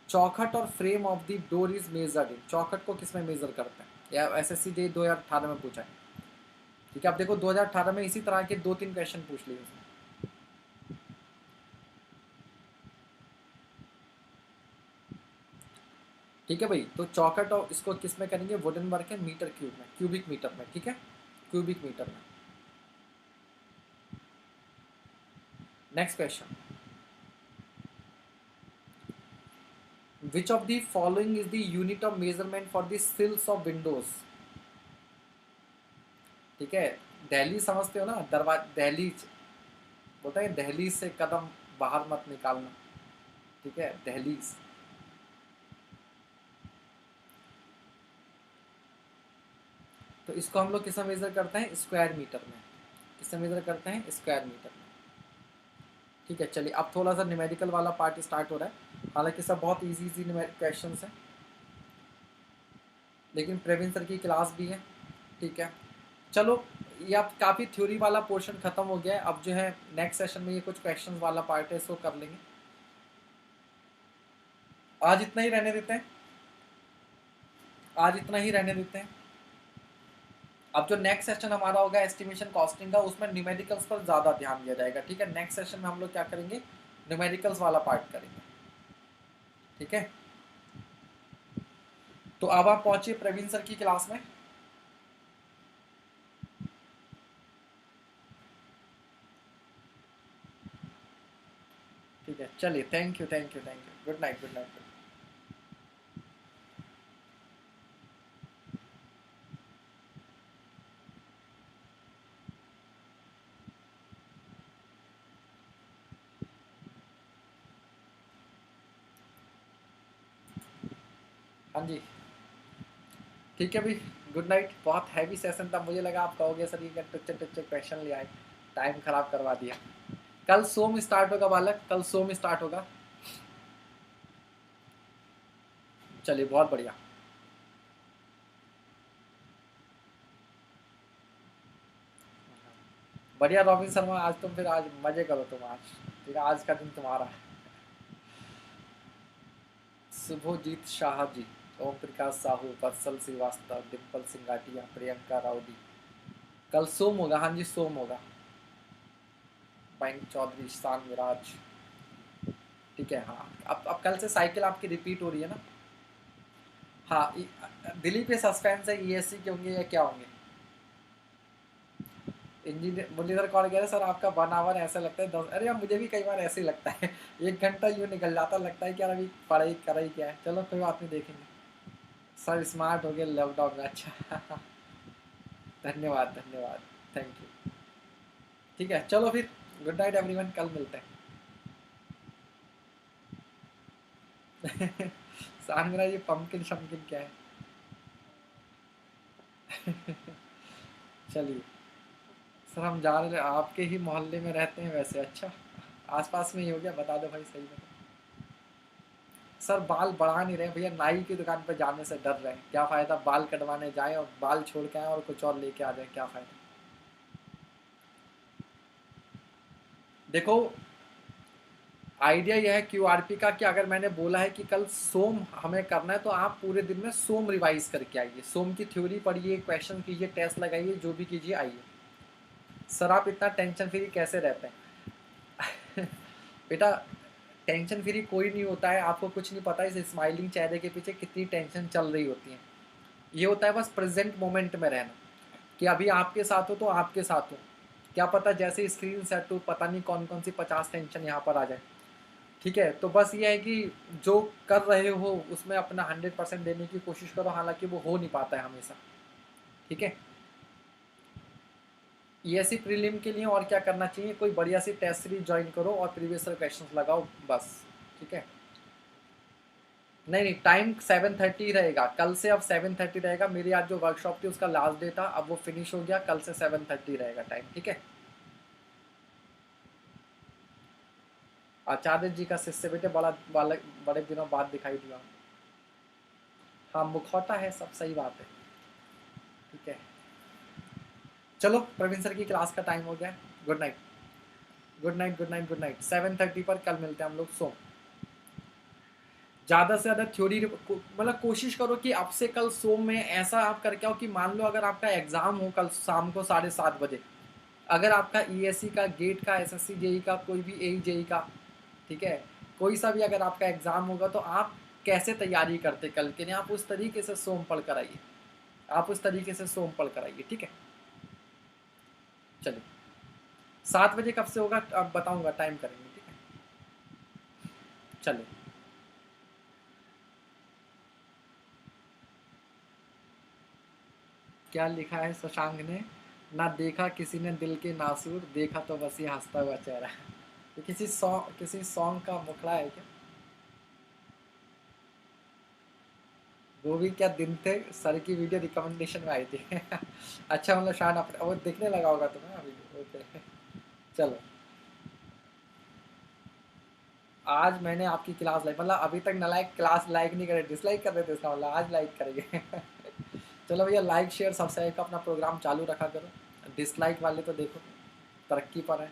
चौखट और frame of the door is measured इन। चौखट को किस में मेजर करते हैं, या एसएससी डे 2018 में पूछा है। ठीक है, अब देखो 2018 में इसी तरह के 2-3 क्वेश्चन पूछ लिए उसने ठीक है भाई, तो चौखट और इसको किस में करेंगे, वुडन वर्क है, मीटर क्यूब में, क्यूबिक मीटर में, ठीक है, क्यूबिक मीटर में। Next question, which of the following is the unit of measurement for the sills of windows. ठीक है, दहलीज समझते हो ना, दरवाजा दहलीज, बोलता है दहलीज से कदम बाहर मत निकालना, ठीक है, दहलीज। तो इसको हम लोग किसमें मेजर करते हैं, स्क्वायर मीटर में। किससे मेजर करते हैं, स्क्वायर मीटर में। ठीक है, चलिए अब थोड़ा सा न्यूमेरिकल वाला पार्ट स्टार्ट हो रहा है, हालांकि सब बहुत इजी इजी क्वेश्चन हैं, लेकिन प्रवीण सर की क्लास भी है। ठीक है, चलो ये अब काफ़ी थ्योरी वाला पोर्शन खत्म हो गया है, अब जो है नेक्स्ट सेशन में ये कुछ क्वेश्चंस वाला पार्ट है, इसको कर लेंगे। आज इतना ही रहने देते हैं, आज इतना ही रहने देते हैं। अब जो नेक्स्ट सेशन हमारा होगा एस्टिमेशन कॉस्टिंग का, उसमें न्यूमेरिकल्स पर ज़्यादा ध्यान दिया जाएगा। ठीक है, नेक्स्ट सेशन में हम लोग क्या करेंगे, न्यूमेरिकल्स वाला पार्ट करेंगे। ठीक है, तो अब आप पहुंचिए प्रवीण सर की क्लास में। ठीक है, चलिए, thank you thank you thank you, good night good night. हाँ जी, ठीक है भाई, गुड नाइट। बहुत हैवी सेशन था, मुझे लगा आप कहोगे सर ये टच्चे टच्चे क्वेश्चन ले आए, टाइम खराब करवा दिया। कल सोम स्टार्ट होगा बालक, कल सोम स्टार्ट होगा। चलिए, बहुत बढ़िया। बढ़िया रॉबिन शर्मा, आज तुम फिर आज मजे करो तुम आज, ठीक है, आज का दिन तुम्हारा है। शुभोजीत शाह जी, ओम प्रकाश साहू, वत्सल श्रीवास्तव, डिम्पल सिंगाटिया, प्रियंका राउडी। कल सोम होगा, हाँ जी सोम होगा। बैंक चौधरी, शान विराज। ठीक है, हाँ, अब कल से साइकिल आपकी रिपीट हो रही है ना। हाँ, दिल्ली पे सस्पेंस है, ईएससी के होंगे या क्या होंगे। इंजीनियर मुरलीधर कॉल कह रहे सर आपका 1 आवर ऐसा लगता है 10, अरे यार मुझे भी कई बार ऐसे ही लगता है, 1 घंटा यूँ निकल जाता, लगता है कि यार अभी पढ़ाई कर ही क्या है। चलो कोई बात नहीं, देखेंगे। सर स्मार्ट हो गए लॉकडाउन में, अच्छा धन्यवाद धन्यवाद, थैंक यू। ठीक है, चलो फिर, गुड नाइट एवरीवन, कल मिलते हैं सानवीरा, ये पंपकिन शमकिन क्या है चलिए सर, हम जा रहे हैं, आपके ही मोहल्ले में रहते हैं वैसे, अच्छा आसपास में ही हो गया, बता दो भाई, सही बता। सर बाल बढ़ा नहीं रहे भैया, नाई की दुकान पर जाने से डर रहे हैं, क्या फ़ायदा बाल कटवाने जाएं और बाल छोड़ के आए और कुछ और लेके आ जाए, क्या फ़ायदा। देखो, आइडिया यह है क्यूआरपी का कि अगर मैंने बोला है कि कल सोम हमें करना है, तो आप पूरे दिन में सोम रिवाइज करके आइए, सोम की थ्योरी पढ़िए, क्वेश्चन कीजिए, टेस्ट लगाइए, जो भी कीजिए, आइए। सर आप इतना टेंशन फ्री कैसे रहते हैं बेटा, टेंशन फ्री कोई नहीं होता है, आपको कुछ नहीं पता इस स्माइलिंग चेहरे के पीछे कितनी टेंशन चल रही होती है। ये होता है बस प्रेजेंट मोमेंट में रहना, कि अभी आपके साथ हो तो आपके साथ हो, क्या पता जैसे स्क्रीन सेट हो, पता नहीं कौन कौन सी 50 टेंशन यहाँ पर आ जाए। ठीक है, तो बस ये है कि जो कर रहे हो उसमें अपना 100% देने की कोशिश करो, हालांकि वो हो नहीं पाता है हमेशा। ठीक है, ईएससी प्रीलिम के लिए और क्या करना चाहिए, कोई बढ़िया सी टेस्ट सीरीज ज्वाइन करो और प्रीवियस क्वेश्चन लगाओ बस। ठीक है, नहीं नहीं, टाइम 7:30 रहेगा कल से, अब 7:30 रहेगा। मेरी आज जो वर्कशॉप थी उसका लास्ट डे था, अब वो फिनिश हो गया, कल से 7:30 रहेगा टाइम। ठीक है, आचार्य जी का शिष्य बेटे, बड़े दिनों बाद दिखाई दिया। हाँ, मुखौटा है, सब सही बात है। ठीक है, चलो प्रवीण सर की क्लास का टाइम हो गया, good night good night good night good night. 7:30 पर कल मिलते हैं हम लोग, सो ज़्यादा से ज़्यादा थ्योरी मतलब कोशिश करो कि अब से कल सोम में ऐसा आप करके आओ कि मान लो अगर आपका एग्ज़ाम हो कल शाम को 7:30 बजे, अगर आपका ईएससी का, गेट का, एसएससी जेई का, कोई भी एई जेई का, ठीक है, कोई सा भी अगर आपका एग्ज़ाम होगा, तो आप कैसे तैयारी करते कल के लिए, आप उस तरीके से सोम पढ़ कर आइए, आप उस तरीके से सोम पढ़ कर आइए, ठीक है। चलिए 7 बजे कब से होगा अब बताऊंगा, टाइम करेंगे, ठीक है। चलिए क्या लिखा है शशांक ने, ना देखा किसी ने दिल के नासूर, देखा तो बस ये हंसता हुआ चेहरा। ये किसी सॉन्ग का मुखड़ा है क्या? वो भी क्या दिन थे, सर की वीडियो रिकमेंडेशन में आई थी। अच्छा मतलब शान अपने वो देखने लगा होगा तुम्हें अभी, ओके। चलो आज मैंने आपकी क्लास लाइक, मतलब अभी तक नालायक क्लास लाइक नहीं करे, डिसलाइक कर रहे थे, इसका मतलब आज लाइक करेंगे। चलो भैया लाइक शेयर सब्सक्राइब का अपना प्रोग्राम चालू रखा करो, डिसलाइक वाले तो देखो तरक्की पर है।